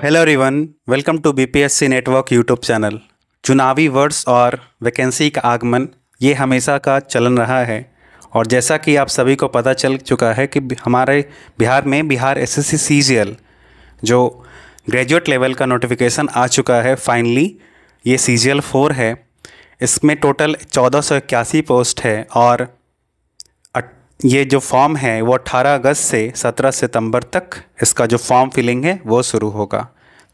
Hello everyone, welcome to BPSC network YouTube channel. चुनावी वर्ष और वैकेंसी का आगमन ये हमेशा का चलन रहा है और जैसा कि आप सभी को पता चल चुका है कि हमारे बिहार में बिहार एसएससी सीजीएल जो ग्रेजुएट लेवल का नोटिफिकेशन आ चुका है। फाइनली ये सीजीएल 4 है। इसमें टोटल 1481 पोस्ट है और ये जो फॉर्म है वो 18 अगस्त से 17 सितंबर तक इसका जो फॉर्म फिलिंग है वो शुरू होगा।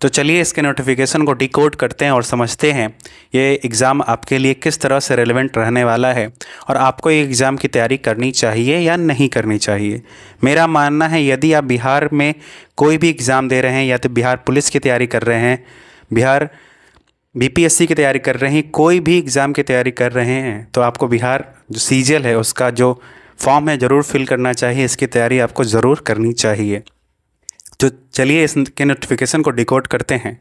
तो चलिए इसके नोटिफिकेशन को डिकोड करते हैं और समझते हैं ये एग्ज़ाम आपके लिए किस तरह से रेलेवेंट रहने वाला है और आपको ये एग्ज़ाम की तैयारी करनी चाहिए या नहीं करनी चाहिए। मेरा मानना है यदि आप बिहार में कोई भी एग्ज़ाम दे रहे हैं या तो बिहार पुलिस की तैयारी कर रहे हैं, बिहार बीपीएससी की तैयारी कर रहे हैं, कोई भी एग्ज़ाम की तैयारी कर रहे हैं तो आपको बिहार जो सीजीएल है उसका जो फॉर्म है ज़रूर फिल करना चाहिए। इसकी तैयारी आपको ज़रूर करनी चाहिए। तो चलिए इसके नोटिफिकेशन को डिकोड करते हैं।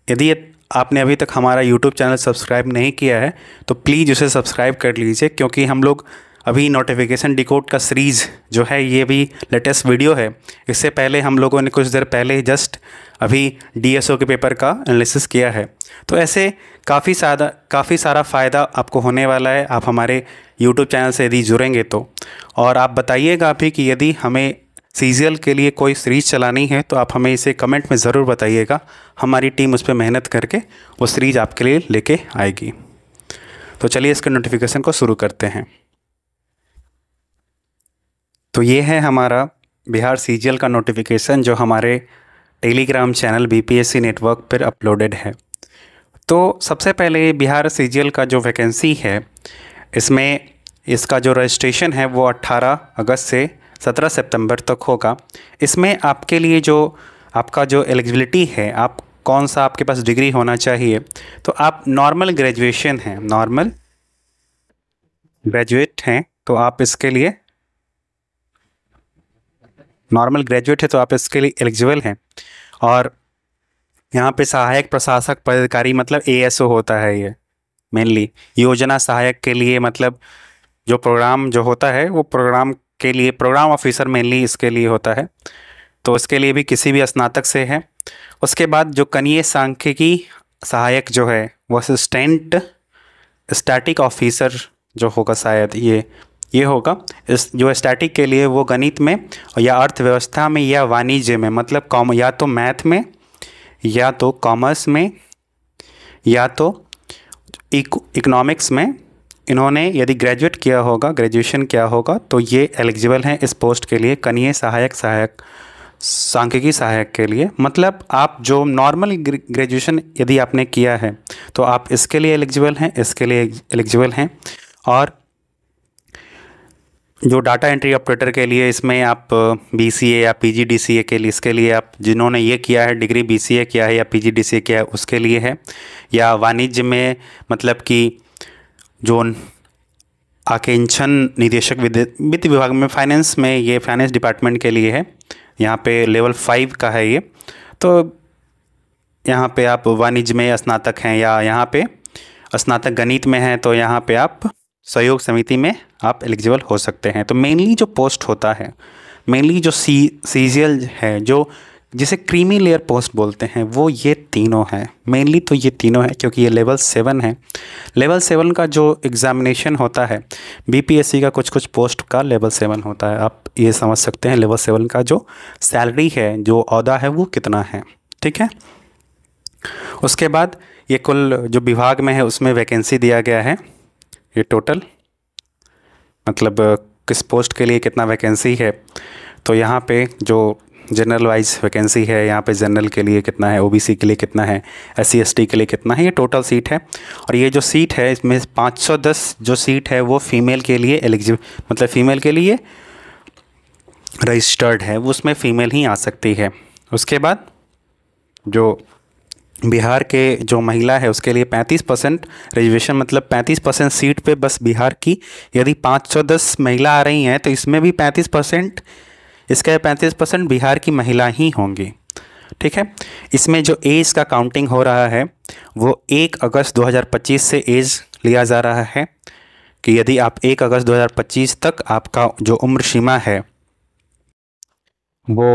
यदि आपने अभी तक हमारा यूट्यूब चैनल सब्सक्राइब नहीं किया है तो प्लीज़ उसे सब्सक्राइब कर लीजिए, क्योंकि हम लोग अभी नोटिफिकेशन डिकोड का सीरीज़ जो है ये भी लेटेस्ट वीडियो है। इससे पहले हम लोगों ने कुछ देर पहले जस्ट अभी डीएसओ के पेपर का एनालिसिस किया है। तो ऐसे काफ़ी सारा फ़ायदा आपको होने वाला है आप हमारे यूट्यूब चैनल से यदि जुड़ेंगे तो। और आप बताइएगा भी कि यदि हमें सीजीएल के लिए कोई सीरीज़ चलानी है तो आप हमें इसे कमेंट में ज़रूर बताइएगा। हमारी टीम उस पर मेहनत करके वो सीरीज़ आपके लिए लेके आएगी। तो चलिए इसके नोटिफिकेशन को शुरू करते हैं। तो ये है हमारा बिहार सीजीएल का नोटिफिकेशन जो हमारे टेलीग्राम चैनल बीपीएससी नेटवर्क पर अपलोडेड है। तो सबसे पहले बिहार सीजीएल का जो वैकेंसी है इसमें इसका जो रजिस्ट्रेशन है वो 18 अगस्त से 17 सितंबर तक होगा। इसमें आपके लिए जो आपका जो एलिजिबिलिटी है, आप कौन सा आपके पास डिग्री होना चाहिए, तो आप नॉर्मल ग्रेजुएशन हैं, नॉर्मल ग्रेजुएट हैं तो आप इसके लिए नॉर्मल ग्रेजुएट है तो आप इसके लिए एलिजिबल हैं। और यहाँ पे सहायक प्रशासक पदाधिकारी मतलब एएसओ होता है ये मेनली। योजना सहायक के लिए मतलब जो प्रोग्राम जो होता है वो प्रोग्राम के लिए प्रोग्राम ऑफिसर मेनली इसके लिए होता है। तो इसके लिए भी किसी भी स्नातक से है। उसके बाद जो कनीय सांख्यिकी सहायक जो है वो असिस्टेंट स्टैटिक ऑफिसर जो होगा, शायद ये होगा। इस जो स्टैटिक के लिए वो गणित में या अर्थव्यवस्था में या वाणिज्य में, मतलब या तो मैथ में या तो कॉमर्स में या तो इकोनॉमिक्स में इन्होंने यदि ग्रेजुएट किया होगा, ग्रेजुएशन किया होगा तो ये एलिजिबल हैं इस पोस्ट के लिए, कनीय सहायक सांख्यिकी सहायक के लिए। मतलब आप जो नॉर्मल ग्रेजुएशन यदि आपने किया है तो आप इसके लिए एलिजिबल हैं, इसके लिए एलिजिबल हैं। और जो डाटा एंट्री ऑपरेटर के लिए इसमें आप बीसीए या पीजीडीसीए के लिए, इसके लिए आप जिन्होंने ये किया है डिग्री बीसीए किया है या पीजीडीसीए किया है उसके लिए है। या वाणिज्य में मतलब कि जो आकेंक्षण निदेशक वित्त विभाग में फाइनेंस में, ये फाइनेंस डिपार्टमेंट के लिए है। यहाँ पे लेवल 5 का है ये। तो यहाँ पे आप वाणिज्य में स्नातक हैं या यहाँ पे स्नातक गणित में हैं तो यहाँ पे आप सहयोग समिति में आप एलिजिबल हो सकते हैं। तो मेनली जो पोस्ट होता है, मेनली जो सीजीएल है, जो जिसे क्रीमी लेयर पोस्ट बोलते हैं, वो ये तीनों हैं। मेनली तो ये तीनों हैं क्योंकि ये लेवल 7 है। लेवल 7 का जो एग्ज़ामिनेशन होता है बीपीएससी का कुछ पोस्ट का लेवल 7 होता है। आप ये समझ सकते हैं लेवल 7 का जो सैलरी है, जो ओहदा है वो कितना है। ठीक है। उसके बाद ये कुल जो विभाग में है उसमें वैकेंसी दिया गया है। ये टोटल मतलब किस पोस्ट के लिए कितना वैकेंसी है। तो यहाँ पे जो जनरल वाइज वैकेंसी है, यहाँ पे जनरल के लिए कितना है, ओबीसी के लिए कितना है, एससी एसटी के लिए कितना है, ये टोटल सीट है। और ये जो सीट है इसमें 510 जो सीट है वो फीमेल के लिए एलिजिबल, मतलब फीमेल के लिए रजिस्टर्ड है, वो उसमें फ़ीमेल ही आ सकती है। उसके बाद जो बिहार के जो महिला है उसके लिए 35% रिजर्वेशन, मतलब 35% सीट पे बस बिहार की यदि 510 महिला आ रही हैं तो इसमें भी 35%, इसका 35% बिहार की महिला ही होंगी। ठीक है। इसमें जो एज का काउंटिंग हो रहा है वो 1 अगस्त 2025 से एज लिया जा रहा है कि यदि आप 1 अगस्त 2025 तक आपका जो उम्र सीमा है वो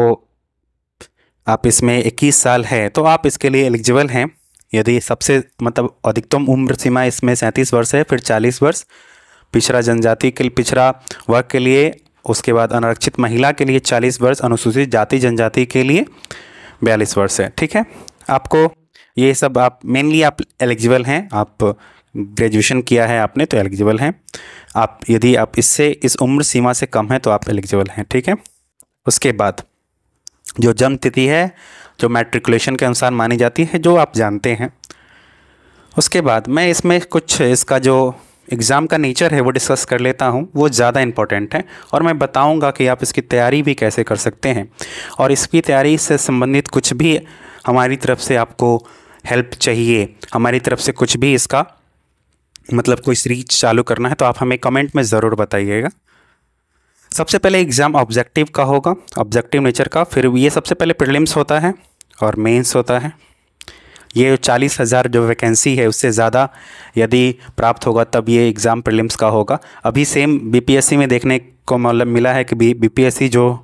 आप इसमें 21 साल है तो आप इसके लिए एलिजिबल हैं। यदि सबसे मतलब अधिकतम उम्र सीमा इसमें 37 वर्ष है, फिर 40 वर्ष पिछड़ा जनजाति के लिए, पिछड़ा वर्ग के लिए, उसके बाद अनारक्षित महिला के लिए 40 वर्ष, अनुसूचित जाति जनजाति के लिए 42 वर्ष है। ठीक है, आपको ये सब आप मेनली आप एलिजिबल हैं। आप ग्रेजुएशन किया है आपने तो एलिजिबल हैं आप। यदि आप इससे इस उम्र सीमा से कम है तो आप एलिजिबल हैं। ठीक है, उसके बाद जो जन्म तिथि है जो मैट्रिकुलेशन के अनुसार मानी जाती है, जो आप जानते हैं। उसके बाद मैं इसमें कुछ इसका जो एग्ज़ाम का नेचर है वो डिस्कस कर लेता हूँ, वो ज़्यादा इम्पोर्टेंट है और मैं बताऊँगा कि आप इसकी तैयारी भी कैसे कर सकते हैं। और इसकी तैयारी से संबंधित कुछ भी हमारी तरफ से आपको हेल्प चाहिए, हमारी तरफ से कुछ भी इसका मतलब कोई सीरीज चालू करना है तो आप हमें कमेंट में ज़रूर बताइएगा। सबसे पहले एग्ज़ाम ऑब्जेक्टिव का होगा, ऑब्जेक्टिव नेचर का। फिर ये सबसे पहले प्रीलिम्स होता है और मेंस होता है। ये 40,000 जो वैकेंसी है उससे ज़्यादा यदि प्राप्त होगा तब ये एग्ज़ाम प्रीलिम्स का होगा। अभी सेम बीपीएससी में देखने को मतलब मिला है कि बीपीएससी जो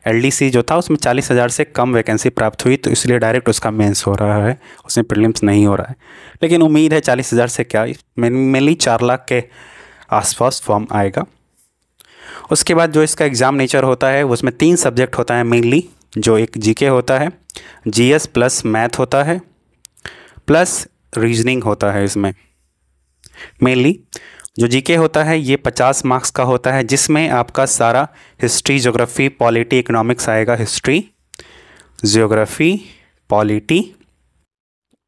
एलडीसी जो था उसमें 40,000 से कम वैकेंसी प्राप्त हुई, तो इसलिए डायरेक्ट उसका मेंस हो रहा है, उसमें प्रीलिम्स नहीं हो रहा है। लेकिन उम्मीद है 40,000 से क्या मेनली 4 लाख के आसपास फॉर्म आएगा। उसके बाद जो इसका एग्ज़ाम नेचर होता है उसमें 3 सब्जेक्ट होता है मेनली, जो एक जीके होता है, जीएस प्लस मैथ होता है, प्लस रीजनिंग होता है। इसमें मेनली जो जीके होता है ये 50 मार्क्स का होता है, जिसमें आपका सारा हिस्ट्री, ज्योग्राफी, पॉलिटी, इकोनॉमिक्स आएगा। हिस्ट्री, ज्योग्राफी, पॉलिटी,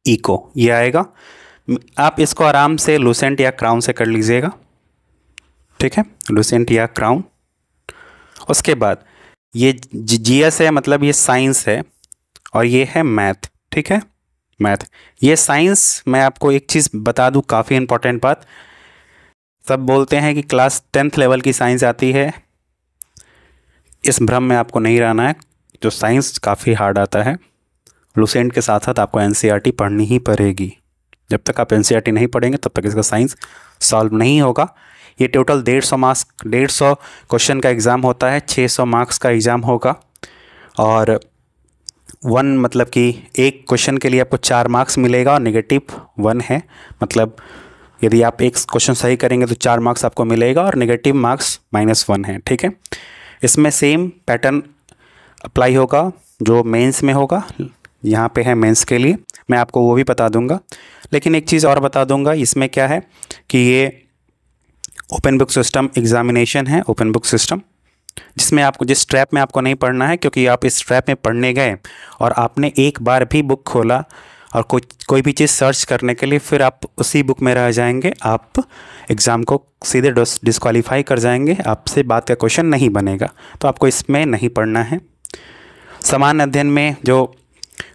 इको ये आएगा। आप इसको आराम से लूसेंट या क्राउन से कर लीजिएगा। ठीक है, लूसेंट या क्राउन। उसके बाद ये जीएस है, मतलब ये साइंस है, और ये है मैथ। ठीक है, मैथ ये साइंस। मैं आपको एक चीज़ बता दूं, काफ़ी इंपॉर्टेंट बात। सब बोलते हैं कि क्लास 10th लेवल की साइंस आती है, इस भ्रम में आपको नहीं रहना है। जो साइंस काफ़ी हार्ड आता है। लूसेंट के साथ साथ आपको एनसीईआरटी पढ़नी ही पड़ेगी। जब तक आप एनसीईआरटी नहीं पढ़ेंगे तब तक इसका साइंस सॉल्व नहीं होगा। ये टोटल 150 क्वेश्चन का एग्ज़ाम होता है, 600 मार्क्स का एग्ज़ाम होगा। और मतलब कि एक क्वेश्चन के लिए आपको 4 मार्क्स मिलेगा और -1 है। मतलब यदि आप एक क्वेश्चन सही करेंगे तो 4 मार्क्स आपको मिलेगा और नेगेटिव मार्क्स -1 है। ठीक है, इसमें सेम पैटर्न अप्लाई होगा जो मेंस में होगा। यहाँ पे है मेंस के लिए, मैं आपको वो भी बता दूंगा। लेकिन एक चीज़ और बता दूंगा, इसमें क्या है कि ये ओपन बुक सिस्टम एग्जामिनेशन है, ओपन बुक सिस्टम, जिसमें आपको जिस ट्रैप में आपको नहीं पढ़ना है, क्योंकि आप इस ट्रैप में पढ़ने गए और आपने एक बार भी बुक खोला और कोई भी चीज़ सर्च करने के लिए, फिर आप उसी बुक में रह जाएंगे, आप एग्ज़ाम को सीधे डिस्क्वालीफाई कर जाएंगे, आपसे बात का क्वेश्चन नहीं बनेगा। तो आपको इसमें नहीं पढ़ना है। सामान्य अध्ययन में जो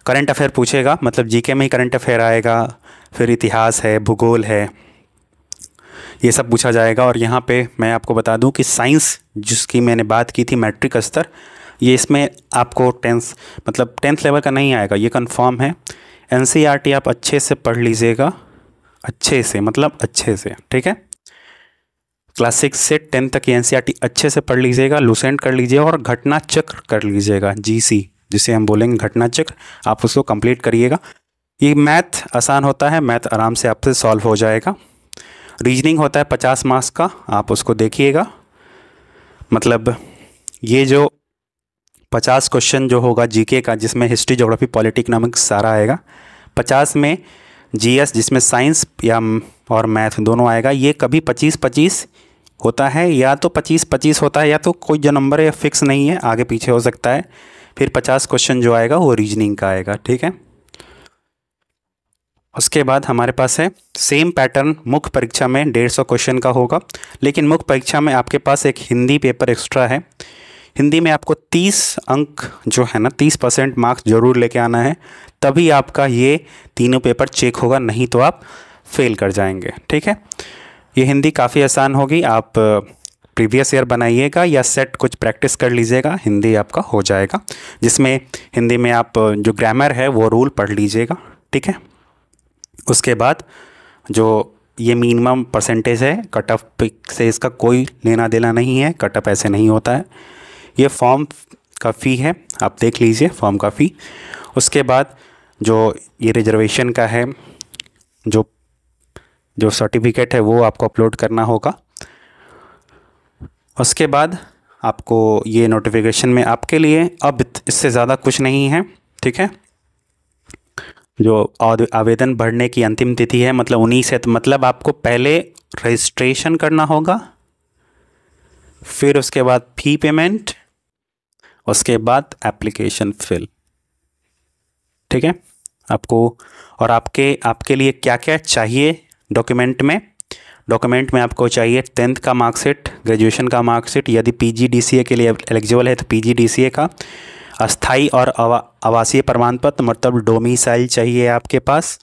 करंट अफेयर पूछेगा, मतलब जीके में ही करंट अफेयर आएगा, फिर इतिहास है, भूगोल है, ये सब पूछा जाएगा। और यहाँ पे मैं आपको बता दूँ कि साइंस जिसकी मैंने बात की थी मैट्रिक स्तर, ये इसमें आपको 10th लेवल का नहीं आएगा, ये कंफर्म है। एनसीईआरटी आप अच्छे से पढ़ लीजिएगा, अच्छे से मतलब अच्छे से। ठीक है, क्लास 6 से 10 तक की एनसीईआरटी अच्छे से पढ़ लीजिएगा, लूसेंट कर लीजिएगा और घटना चक्र कर लीजिएगा, जीसी जिसे हम बोलेंगे घटना चक्र, आप उसको कंप्लीट करिएगा। ये मैथ आसान होता है, मैथ आराम से आपसे सॉल्व हो जाएगा। रीजनिंग होता है 50 मार्क्स का, आप उसको देखिएगा। मतलब ये जो 50 क्वेश्चन जो होगा जीके का, जिसमें हिस्ट्री, ज्योग्राफी, पॉलिटी, इकोनॉमिक्स सारा आएगा। 50 में जीएस जिसमें साइंस या और मैथ दोनों आएगा। ये कभी 25-25 होता है, या तो 25-25 होता है, या तो कोई जो नंबर है फिक्स नहीं है, आगे पीछे हो सकता है। फिर 50 क्वेश्चन जो आएगा वो रीजनिंग का आएगा। ठीक है, उसके बाद हमारे पास है सेम पैटर्न मुख्य परीक्षा में 150 क्वेश्चन का होगा। लेकिन मुख्य परीक्षा में आपके पास एक हिंदी पेपर एक्स्ट्रा है। हिंदी में आपको 30 अंक जो है ना, 30% मार्क्स ज़रूर लेके आना है, तभी आपका ये तीनों पेपर चेक होगा, नहीं तो आप फेल कर जाएंगे। ठीक है, ये हिंदी काफ़ी आसान होगी। आप प्रीवियस ईयर बनाइएगा या सेट कुछ प्रैक्टिस कर लीजिएगा, हिंदी आपका हो जाएगा। जिसमें हिंदी में आप जो ग्रामर है वो रूल पढ़ लीजिएगा। ठीक है, उसके बाद जो ये मिनिमम परसेंटेज है, कट ऑफ से इसका कोई लेना देना नहीं है, कट ऑफ ऐसे नहीं होता है। ये फॉर्म का फ़ी है, आप देख लीजिए फॉर्म का फ़ी। उसके बाद जो ये रिजर्वेशन का है, जो जो सर्टिफिकेट है वो आपको अपलोड करना होगा। उसके बाद आपको ये नोटिफिकेशन में आपके लिए अब इससे ज़्यादा कुछ नहीं है, ठीक है। जो आवेदन भरने की अंतिम तिथि है मतलब 19 है, तो मतलब आपको पहले रजिस्ट्रेशन करना होगा, फिर उसके बाद फ़ी पेमेंट, उसके बाद एप्लीकेशन फिल, ठीक है। आपको और आपके लिए क्या क्या चाहिए डॉक्यूमेंट में आपको चाहिए 10th का मार्कशीट, ग्रेजुएशन का मार्कशीट, यदि PGDCA के लिए एलिजिबल है तो PGDCA का, अस्थाई और आवासीय प्रमाण पत्र मतलब डोमिसाइल चाहिए आपके पास।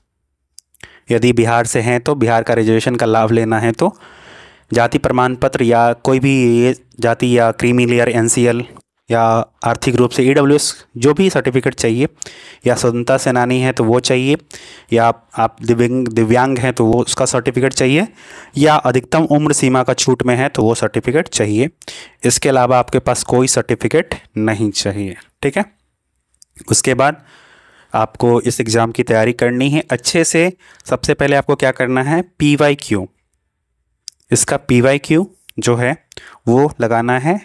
यदि बिहार से हैं तो बिहार का रिजर्वेशन का लाभ लेना है तो जाति प्रमाण पत्र या कोई भी ये जाति या क्रीमी लेयर NCL या आर्थिक रूप से EWS जो भी सर्टिफिकेट चाहिए, या स्वतंत्रता सेनानी है तो वो चाहिए, या आप दिव्यांग हैं तो वो उसका सर्टिफिकेट चाहिए, या अधिकतम उम्र सीमा का छूट में है तो वो सर्टिफिकेट चाहिए। इसके अलावा आपके पास कोई सर्टिफिकेट नहीं चाहिए, ठीक है। उसके बाद आपको इस एग्ज़ाम की तैयारी करनी है अच्छे से। सबसे पहले आपको क्या करना है, PYQ, इसका PYQ जो है वो लगाना है।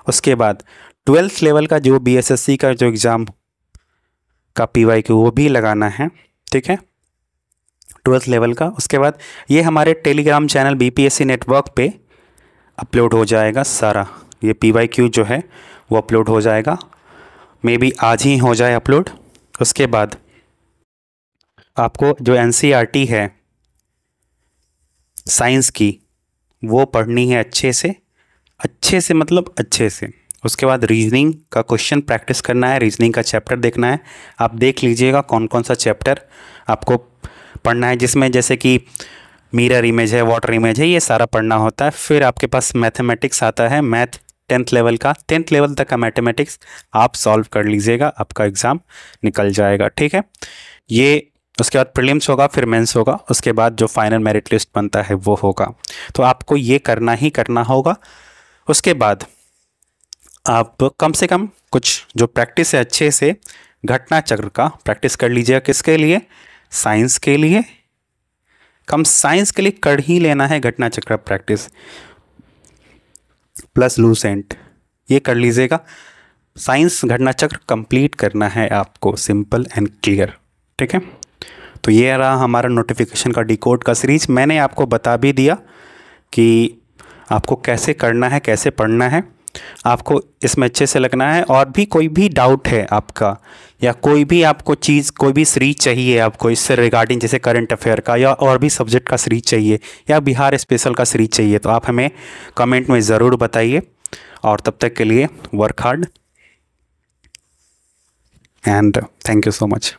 उसके बाद 12th लेवल का जो BSSC का जो एग्ज़ाम का PYQ वो भी लगाना है, ठीक है, 12th लेवल का। उसके बाद ये हमारे टेलीग्राम चैनल BPSC नेटवर्क पे अपलोड हो जाएगा सारा, ये PYQ जो है वो अपलोड हो जाएगा, मे बी आज ही हो जाए अपलोड। उसके बाद आपको जो NCERT है साइंस की वो पढ़नी है अच्छे से मतलब अच्छे से। उसके बाद रीजनिंग का क्वेश्चन प्रैक्टिस करना है, रीजनिंग का चैप्टर देखना है। आप देख लीजिएगा कौन कौन सा चैप्टर आपको पढ़ना है, जिसमें जैसे कि मिरर इमेज है, वाटर इमेज है, ये सारा पढ़ना होता है। फिर आपके पास मैथमेटिक्स आता है, मैथ 10th लेवल का, 10th लेवल तक का मैथमेटिक्स आप सॉल्व कर लीजिएगा, आपका एग्ज़ाम निकल जाएगा, ठीक है। ये उसके बाद प्रीलिम्स होगा, फिर मेंस होगा, उसके बाद जो फाइनल मेरिट लिस्ट बनता है वो होगा। तो आपको ये करना ही करना होगा। उसके बाद आप कम से कम कुछ जो प्रैक्टिस है अच्छे से घटना चक्र का प्रैक्टिस कर लीजिएगा। किसके लिए, साइंस के लिए, साइंस के लिए कर ही लेना है घटना चक्र प्रैक्टिस प्लस लूसेंट, ये कर लीजिएगा। साइंस घटना चक्र कंप्लीट करना है आपको, सिंपल एंड क्लियर, ठीक है। तो ये रहा हमारा नोटिफिकेशन का डिकोड का सीरीज। मैंने आपको बता भी दिया कि आपको कैसे करना है, कैसे पढ़ना है, आपको इसमें अच्छे से लगना है। और भी कोई भी डाउट है आपका, या कोई भी आपको चीज़, कोई भी सीरीज चाहिए आपको इससे रिगार्डिंग, जैसे करंट अफेयर का या और भी सब्जेक्ट का सीरीज चाहिए या बिहार स्पेशल का सीरीज चाहिए, तो आप हमें कमेंट में ज़रूर बताइए। और तब तक के लिए work hard and thank you so much.